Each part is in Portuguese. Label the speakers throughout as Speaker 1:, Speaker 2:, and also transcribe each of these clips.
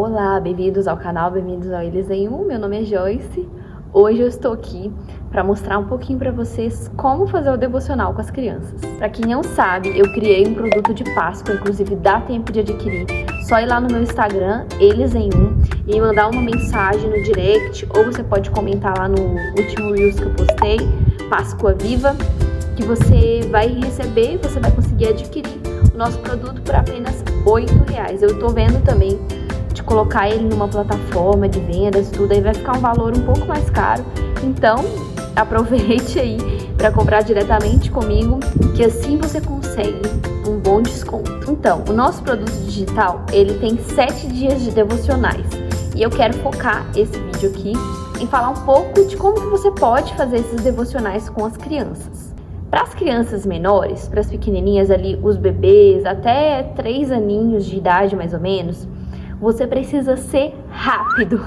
Speaker 1: Olá, bem-vindos ao canal, bem-vindos ao Eles em Um. Meu nome é Joyce. Hoje eu estou aqui para mostrar um pouquinho para vocês como fazer o devocional com as crianças. Para quem não sabe, eu criei um produto de Páscoa, inclusive dá tempo de adquirir. Só ir lá no meu Instagram, Eles em Um, e mandar uma mensagem no direct, ou você pode comentar lá no último Reels que eu postei, Páscoa Viva, que você vai receber e você vai conseguir adquirir o nosso produto por apenas R$8. Eu estou vendo também de colocar ele numa plataforma de vendas, tudo, aí vai ficar um valor um pouco mais caro. Então, aproveite aí para comprar diretamente comigo, que assim você consegue um bom desconto. Então, o nosso produto digital, ele tem 7 dias de devocionais. E eu quero focar esse vídeo aqui em falar um pouco de como que você pode fazer esses devocionais com as crianças. Para as crianças menores, para as pequenininhas ali, os bebês, até 3 aninhos de idade mais ou menos, você precisa ser rápido.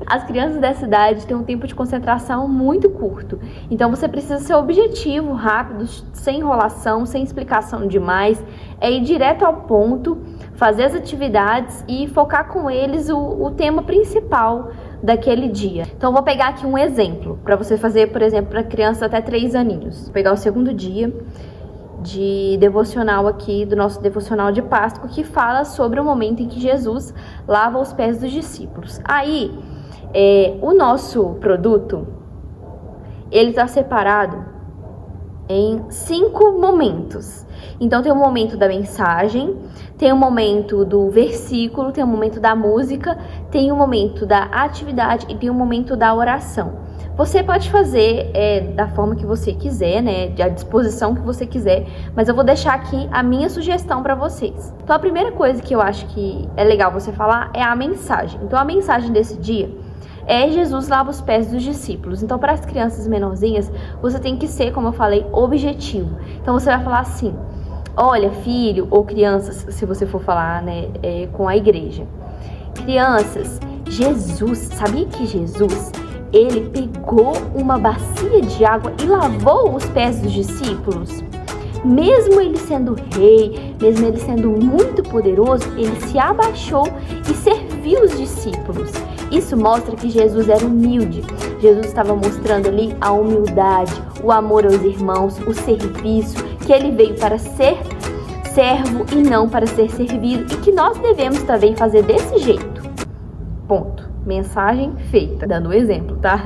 Speaker 1: As crianças dessa idade têm um tempo de concentração muito curto. Então você precisa ser objetivo, rápido, sem enrolação, sem explicação demais. É ir direto ao ponto, fazer as atividades e focar com eles o tema principal daquele dia. Então eu vou pegar aqui um exemplo para você fazer, por exemplo, para crianças até 3 aninhos. Vou pegar o segundo dia de devocional aqui, do nosso devocional de Páscoa, que fala sobre o momento em que Jesus lava os pés dos discípulos. Aí, o nosso produto, ele está separado em 5 momentos. Então, tem o momento da mensagem, tem o momento do versículo, tem o momento da música, tem o momento da atividade e tem o momento da oração. Você pode fazer da forma que você quiser, né, à disposição que você quiser, mas eu vou deixar aqui a minha sugestão para vocês. Então, a primeira coisa que eu acho que é legal você falar é a mensagem. Então, a mensagem desse dia é Jesus lava os pés dos discípulos. Então, para as crianças menorzinhas, você tem que ser, como eu falei, objetivo. Então, você vai falar assim: olha, filho ou crianças, se você for falar, né, com a igreja. Crianças, Jesus, sabia que Jesus, ele pegou uma bacia de água e lavou os pés dos discípulos? Mesmo ele sendo rei, mesmo ele sendo muito poderoso, ele se abaixou e serviu os discípulos. Isso mostra que Jesus era humilde. Jesus estava mostrando ali a humildade, o amor aos irmãos, o serviço, que ele veio para ser servo e não para ser servido, e que nós devemos também fazer desse jeito. Ponto. Mensagem feita, dando um exemplo, tá?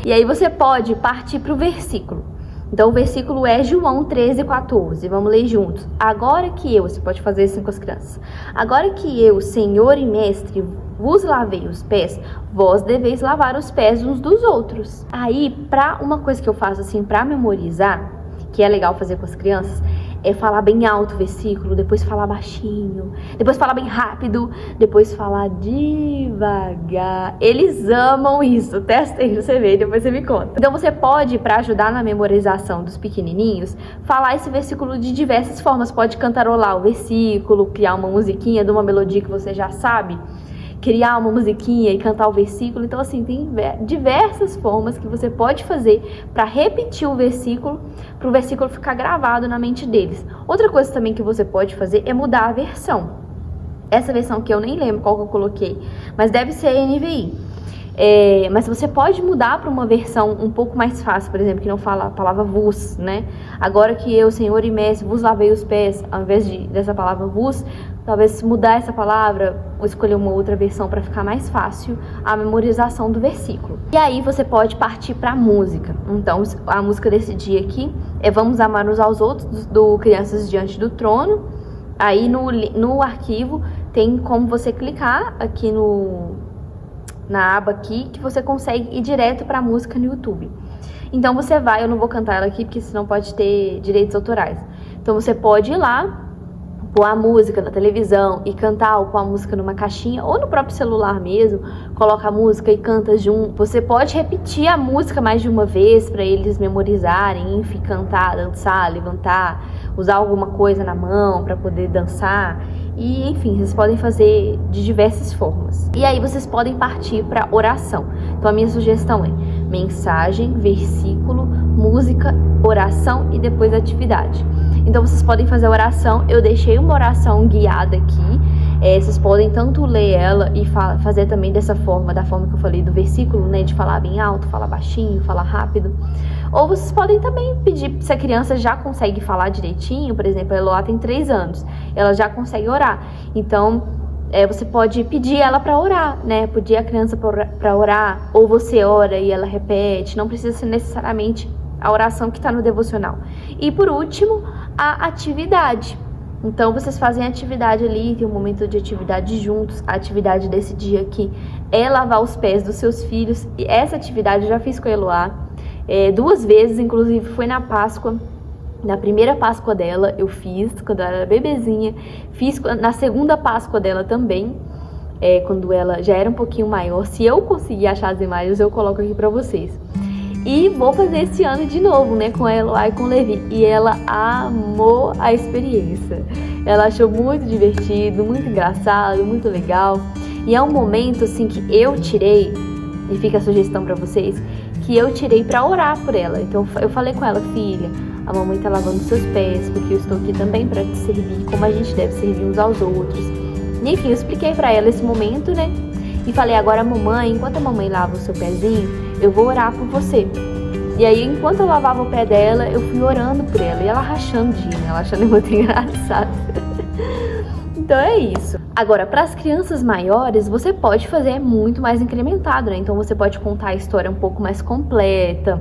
Speaker 1: E aí você pode partir para o versículo. Então o versículo é João 13:14. Vamos ler juntos. Agora que eu, você pode fazer assim com as crianças. Agora que eu, Senhor e Mestre, vos lavei os pés, vós deveis lavar os pés uns dos outros. Aí, para uma coisa que eu faço assim para memorizar, que é legal fazer com as crianças, é falar bem alto o versículo, depois falar baixinho, depois falar bem rápido, depois falar devagar. Eles amam isso. Testa aí, você vê, depois você me conta. Então você pode, para ajudar na memorização dos pequenininhos, falar esse versículo de diversas formas. Pode cantarolar o versículo, criar uma musiquinha de uma melodia que você já sabe, criar uma musiquinha e cantar o versículo. Então, assim, tem diversas formas que você pode fazer para repetir o versículo, para o versículo ficar gravado na mente deles. Outra coisa também que você pode fazer é mudar a versão. Essa versão que eu nem lembro qual que eu coloquei, mas deve ser NVI. Mas você pode mudar para uma versão um pouco mais fácil, por exemplo, que não fala a palavra vos, né? Agora que eu, Senhor e Mestre, vos lavei os pés, ao invés dessa palavra vos, talvez mudar essa palavra ou escolher uma outra versão para ficar mais fácil a memorização do versículo. E aí você pode partir para a música. Então, a música desse dia aqui é Vamos Amar Uns aos Outros, do Crianças Diante do Trono. Aí no arquivo tem como você clicar aqui na aba aqui, que você consegue ir direto para a música no YouTube. Então você vai, eu não vou cantar ela aqui, porque senão pode ter direitos autorais. Então você pode ir lá, pôr a música na televisão e cantar, ou pôr a música numa caixinha, ou no próprio celular mesmo, coloca a música e canta junto. Você pode repetir a música mais de uma vez para eles memorizarem, enfim, cantar, dançar, levantar, usar alguma coisa na mão para poder dançar. E, enfim, vocês podem fazer de diversas formas. E aí vocês podem partir para oração. Então a minha sugestão é mensagem, versículo, música, oração e depois atividade. Então vocês podem fazer a oração. Eu deixei uma oração guiada aqui. Vocês podem tanto ler ela e fazer também dessa forma, da forma que eu falei do versículo, né, de falar bem alto, falar baixinho, falar rápido. Ou vocês podem também pedir, se a criança já consegue falar direitinho, por exemplo, a Eloá tem 3 anos, ela já consegue orar. Então, você pode pedir ela para orar, né? Pedir a criança para orar, ou você ora e ela repete, não precisa ser necessariamente a oração que está no devocional. E por último, a atividade. Então, vocês fazem a atividade ali, tem um momento de atividade juntos. A atividade desse dia aqui é lavar os pés dos seus filhos. E essa atividade eu já fiz com a Eloá 2 vezes, inclusive foi na Páscoa. Na primeira Páscoa dela eu fiz, quando ela era bebezinha. Fiz na segunda Páscoa dela também, quando ela já era um pouquinho maior. Se eu conseguir achar as imagens, eu coloco aqui pra vocês. E vou fazer esse ano de novo, né, com a Eloá e com o Levi. E ela amou a experiência. Ela achou muito divertido, muito engraçado, muito legal. E é um momento, assim, que eu tirei, e fica a sugestão pra vocês, que eu tirei pra orar por ela. Então eu falei com ela: filha, a mamãe tá lavando seus pés, porque eu estou aqui também pra te servir, como a gente deve servir uns aos outros. E, enfim, eu expliquei pra ela esse momento, né? E falei: agora, mamãe, enquanto a mamãe lava o seu pezinho, eu vou orar por você. E aí, enquanto eu lavava o pé dela, eu fui orando por ela. E ela rachando de rir, né? Ela achando muito engraçado. Então é isso. Agora, para as crianças maiores, você pode fazer muito mais incrementado, né? Então você pode contar a história um pouco mais completa.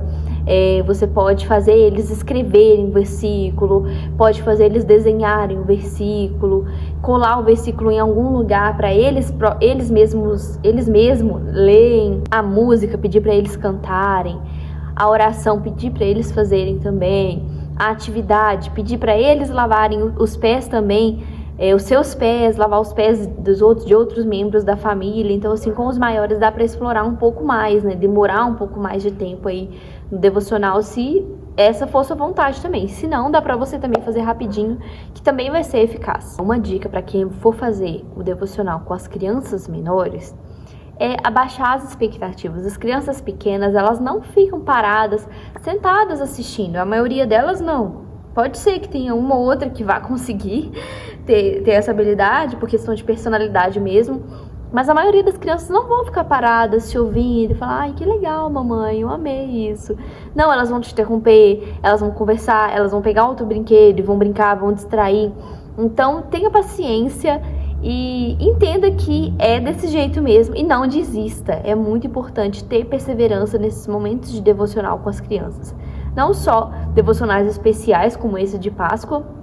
Speaker 1: Você pode fazer eles escreverem o versículo, pode fazer eles desenharem o versículo, colar o versículo em algum lugar para eles mesmos lerem a música, pedir para eles cantarem, a oração pedir para eles fazerem também, a atividade pedir para eles lavarem os pés também, os seus pés, lavar os pés de outros membros da família. Então, assim, com os maiores dá para explorar um pouco mais, né? Demorar um pouco mais de tempo aí no devocional, se essa for sua vontade também. Se não, dá para você também fazer rapidinho, que também vai ser eficaz. Uma dica para quem for fazer o devocional com as crianças menores é abaixar as expectativas. As crianças pequenas, elas não ficam paradas, sentadas assistindo. A maioria delas não. Pode ser que tenha uma ou outra que vá conseguir ter essa habilidade, por questão de personalidade mesmo, mas a maioria das crianças não vão ficar paradas, se ouvindo e falar: ai, que legal, mamãe, eu amei isso. Não, elas vão te interromper, elas vão conversar, elas vão pegar outro brinquedo e vão brincar, vão distrair. Então, tenha paciência e entenda que é desse jeito mesmo e não desista. É muito importante ter perseverança nesses momentos de devocional com as crianças. Não só devocionais especiais como esse de Páscoa,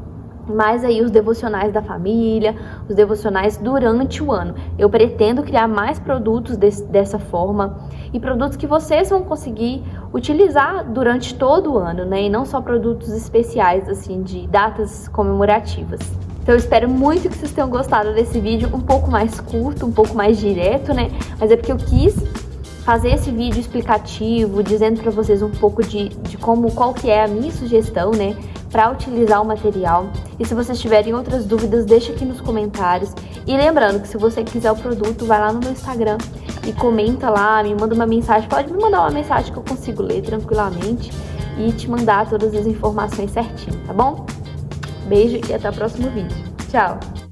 Speaker 1: mas aí os devocionais da família, os devocionais durante o ano. Eu pretendo criar mais produtos dessa forma, e produtos que vocês vão conseguir utilizar durante todo o ano, né? E não só produtos especiais, assim, de datas comemorativas. Então eu espero muito que vocês tenham gostado desse vídeo, um pouco mais curto, um pouco mais direto, né? Mas é porque eu quis fazer esse vídeo explicativo, dizendo para vocês um pouco de qual que é a minha sugestão, né, para utilizar o material. E se vocês tiverem outras dúvidas, deixa aqui nos comentários. E lembrando que se você quiser o produto, vai lá no meu Instagram e comenta lá, me manda uma mensagem. Pode me mandar uma mensagem que eu consigo ler tranquilamente e te mandar todas as informações certinho, tá bom? Beijo e até o próximo vídeo. Tchau!